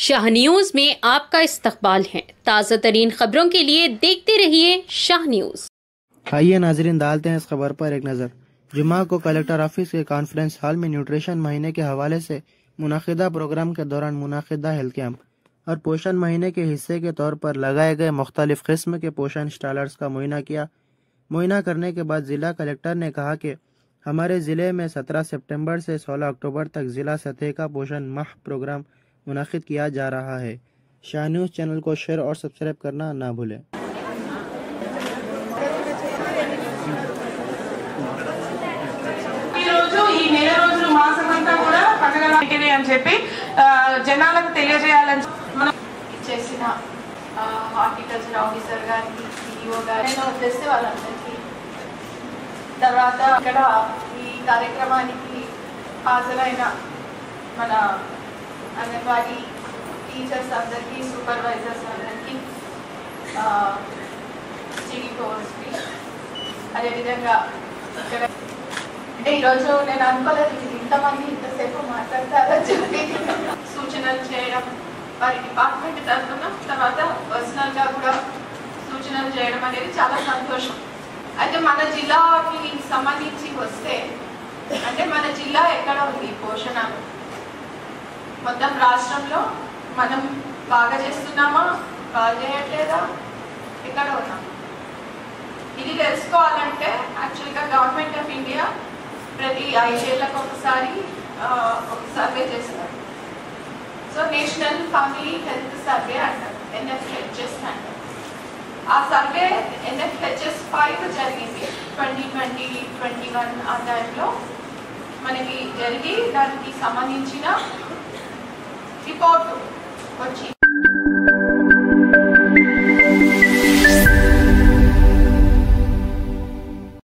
Shah news में आपका इस्तकबाल है। ताज़ा तरीन खबरों के लिए देखते रहिए शाह न्यूज। आइए नाजरीन, डालते हैं इस खबर पर एक नज़र। जुम्मा को कलेक्टर ऑफिस के कॉन्फ्रेंस हॉल में न्यूट्रिशन महीने के हवाले से मुनाकिदा प्रोग्राम के दौरान मुनाकिदा हेल्थ कैंप और पोषण महीने के हिस्से के तौर पर लगाए गए मुख्तलिफ किस्म के पोषण स्टॉलर्स का मुआयना किया। मुआयना करने के बाद जिला कलेक्टर ने कहा कि हमारे ज़िले में 17 सितंबर से 16 अक्टूबर तक ज़िला सतह का पोषण माह प्रोग्राम मुनाकिद किया जा रहा है। शाह न्यूज़ चैनल को शेयर और सब्सक्राइब करना ना भूलें। జనాలకు తెలియజేయాలని మనం చేసిన హార్టికల్చర్ ఆఫీసర్ గారికి, సిఇఓ గారికి వచ్చేస్తే వాళ్ళందరికీ తర్వాత ఇక్కడ ఈ కార్యక్రమానికి హాజరైన మన అంగన్వాడీ టీచర్స్ అందరికీ, సూపర్వైజర్స్ అందరికీ, సిఇఓస్కి, అదేవిధంగా ఇక్కడ అంటే ఈరోజు నేను అనుకోలేదు ఇంతమంది ఇంతసేపు మాట్లాడతారని చెప్పి సూచనలు చేయడం వారి డిపార్ట్మెంట్ తరఫున, తర్వాత పర్సనల్గా కూడా సూచనలు చేయడం అనేది చాలా సంతోషం. అయితే మన జిల్లాకి సంబంధించి వస్తే, అంటే మన జిల్లా ఎక్కడ ఉంది పోషణ మొత్తం రాష్ట్రంలో మనం బాగా చేస్తున్నామా, బాగా చేయట్లేదా, ఎక్కడ ఉన్నాం ఇది తెలుసుకోవాలంటే యాక్చువల్గా గవర్నమెంట్ ఆఫ్ ఇండియా ప్రతి 5 ఏళ్లకు ఒకసారి ఒక సర్వే చేస్తారు. So national family health survey అంటారు, NFHS అంటారు. ఆ సర్వే NFHS 5 జరిగింది 2020-21 ఆ టైంలో మనకి జరిగి దానికి సంబంధించిన రిపోర్టు వచ్చి